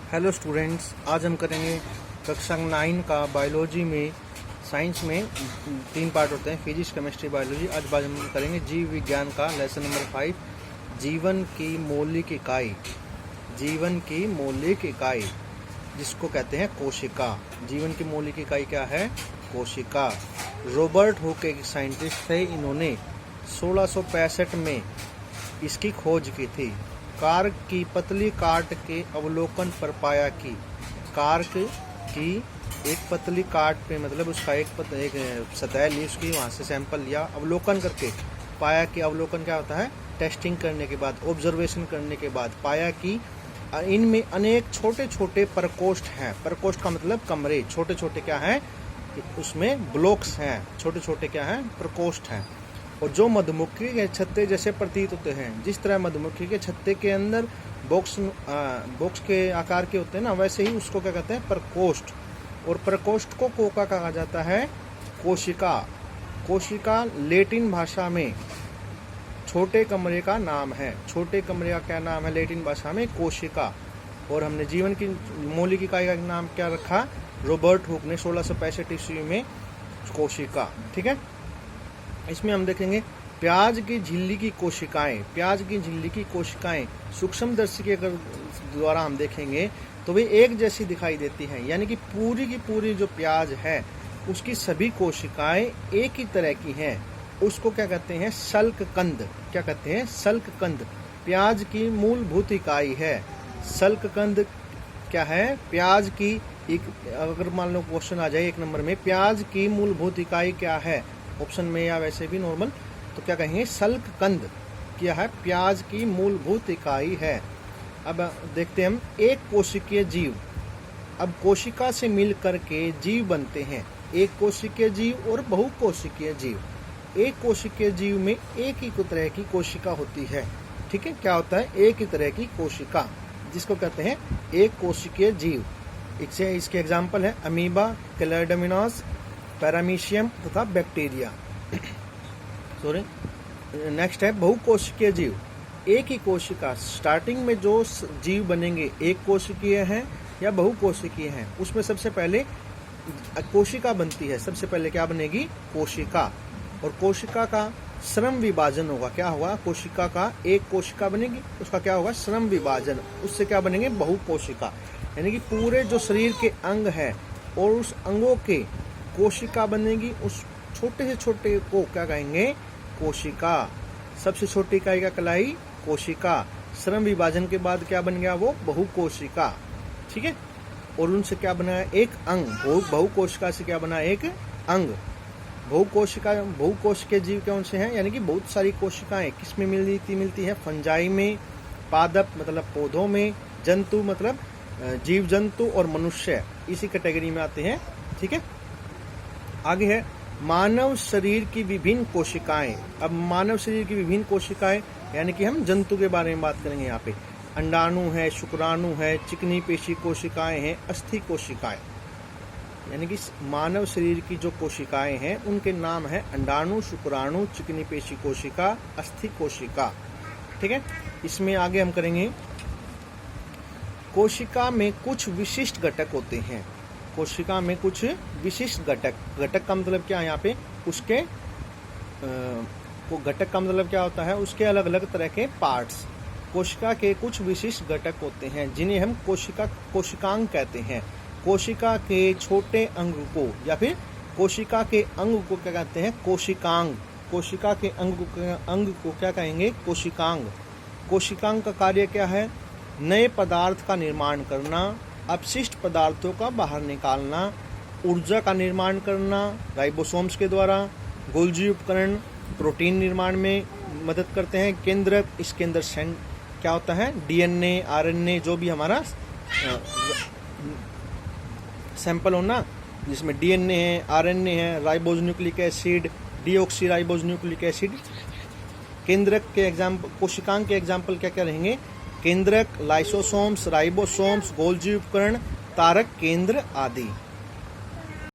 Hello students, आज हम करेंगे कक्षा 9 का बायोलॉजी में। साइंस में 3 पार्ट होते हैं, फिजिक्स, केमिस्ट्री, बायोलॉजी। आज हम करेंगे जीव विज्ञान का लेसन नंबर 5, जीवन की मौलिक इकाई। जीवन की मौलिक इकाई जिसको कहते हैं कोशिका। जीवन की मौलिक इकाई क्या है? कोशिका। रॉबर्ट हुक एक साइंटिस्ट थे, इन्होंने 1665 में इसकी खोज की थी। कार्क की पतली काट के अवलोकन पर पाया कि कार्क की एक पतली काट पे, मतलब उसका एक सतह ली, उसकी वहाँ से सैंपल लिया, अवलोकन करके पाया कि, अवलोकन क्या होता है? टेस्टिंग करने के बाद, ऑब्जर्वेशन करने के बाद पाया कि इनमें अनेक छोटे छोटे प्रकोष्ठ हैं। प्रकोष्ठ का मतलब कमरे, छोटे छोटे क्या हैं? उसमें ब्लॉक्स हैं, छोटे छोटे क्या हैं? प्रकोष्ठ हैं। और जो मधुमक्खी के छत्ते जैसे प्रतीत होते हैं, जिस तरह मधुमक्खी के छत्ते के अंदर बॉक्स के आकार के होते हैं ना, वैसे ही उसको क्या कहते हैं? प्रकोष्ठ। और प्रकोष्ठ को कोका कहा जाता है कोशिका। कोशिका लैटिन भाषा में छोटे कमरे का नाम है। छोटे कमरे का क्या नाम है लैटिन भाषा में? कोशिका। और हमने जीवन की मौलिक इकाई का नाम क्या रखा? रॉबर्ट हुक ने 1665 ईस्वी में कोशिका। ठीक है, इसमें हम देखेंगे प्याज की झिल्ली की कोशिकाएं। प्याज की झिल्ली की कोशिकाएं सूक्ष्मदर्शी के द्वारा हम देखेंगे तो वे एक जैसी दिखाई देती हैं, यानी कि पूरी की पूरी जो प्याज है उसकी सभी कोशिकाएं एक ही तरह की हैं। उसको क्या कहते हैं? शल्ककंद। क्या कहते हैं? शल्ककंद प्याज की मूलभूत इकाई है। शल्ककंद क्या है? प्याज की एक, अगर मान लो क्वेश्चन आ जाए 1 नंबर में, प्याज की मूलभूत इकाई क्या है, ऑप्शन में या वैसे भी नॉर्मल, तो क्या कहेंगे? शल्ककंद क्या है? प्याज की मूलभूत इकाई है। अब देखते हैं हम एक कोशिकीय जीव। अब कोशिका से मिल करके जीव बनते हैं। एक कोशिकीय जीव और बहुकोशिकीय जीव। एक कोशिकीय जीव में एक ही तरह की कोशिका होती है। ठीक है, क्या होता है? एक ही तरह की कोशिका, जिसको कहते हैं एक कोशिकीय जीव। इसके एग्जाम्पल है अमीबा, क्लेडोमोनास, पैरामीशियम तथा बैक्टीरिया। सॉरी, नेक्स्ट है बहुकोशिकीय जीव। एक ही कोशिका, स्टार्टिंग में जो जीव बनेंगे एक कोशिकीय हैं या बहुकोशिकीय हैं, उसमें सबसे पहले कोशिका बनती है। सबसे पहले क्या बनेगी? कोशिका। और कोशिका का श्रम विभाजन होगा। क्या होगा? कोशिका का एक कोशिका बनेगी, उसका क्या होगा? श्रम विभाजन। उससे क्या बनेंगे? बहुकोशिका। यानी कि पूरे जो शरीर के अंग है और उस अंगों के कोशिका बनेगी। उस छोटे से छोटे को क्या कहेंगे? कोशिका। सबसे छोटी इकाई का कहलाई कोशिका। श्रम विभाजन के बाद क्या बन गया? वो बहुकोशिका। ठीक है, और उनसे क्या बना? एक अंग। बहुकोशिका से क्या बना? एक अंग। बहुकोश के जीव कौन से हैं? यानी कि बहुत सारी कोशिकाएं किसमें मिलती है? फंजाई में, पादप मतलब पौधों में, जंतु मतलब जीव जंतु, और मनुष्य इसी कैटेगरी में आते हैं। ठीक है, आगे है मानव शरीर की विभिन्न कोशिकाएं। अब मानव शरीर की विभिन्न कोशिकाएं यानी कि हम जंतु के बारे में बात करेंगे। यहाँ पे अंडाणु है, शुक्राणु है, चिकनी पेशी कोशिकाएं हैं, अस्थि कोशिकाएं। यानी कि मानव शरीर की जो कोशिकाएं हैं उनके नाम है अंडाणु, शुक्राणु, चिकनी पेशी कोशिका, अस्थि कोशिका। ठीक है, इसमें आगे हम करेंगे कोशिका में कुछ विशिष्ट घटक होते हैं। कोशिका में कुछ विशिष्ट घटक का मतलब क्या है? यहाँ पे उसके घटक का मतलब क्या होता है? उसके अलग अलग तरह के पार्ट्स। कोशिका के कुछ विशिष्ट घटक होते हैं जिन्हें हम कोशिकांग कहते हैं। कोशिका के छोटे अंग को या फिर कोशिका के अंग को क्या कहते हैं? कोशिकांग। कोशिका के अंग को क्या कहेंगे? कोशिकांग। कोशिकांग का कार्य क्या है? नए पदार्थ का निर्माण करना, अपशिष्ट पदार्थों का बाहर निकालना, ऊर्जा का निर्माण करना राइबोसोम्स के द्वारा, गोल्जी उपकरण प्रोटीन निर्माण में मदद करते हैं, केंद्रक, इसके अंदर क्या होता है? डीएनए, आरएनए, जो भी हमारा सैंपल हो ना, जिसमें डीएनए है, आरएनए है, ribose nucleic acid, deoxy ribose nucleic acid. केंद्रक के एग्जाम्पल, कोशिकांग के एग्जाम्पल क्या क्या रहेंगे? केंद्रक, लाइसोसोम्स, राइबोसोम्स, गोल्जी उपकरण, तारक केंद्र आदि।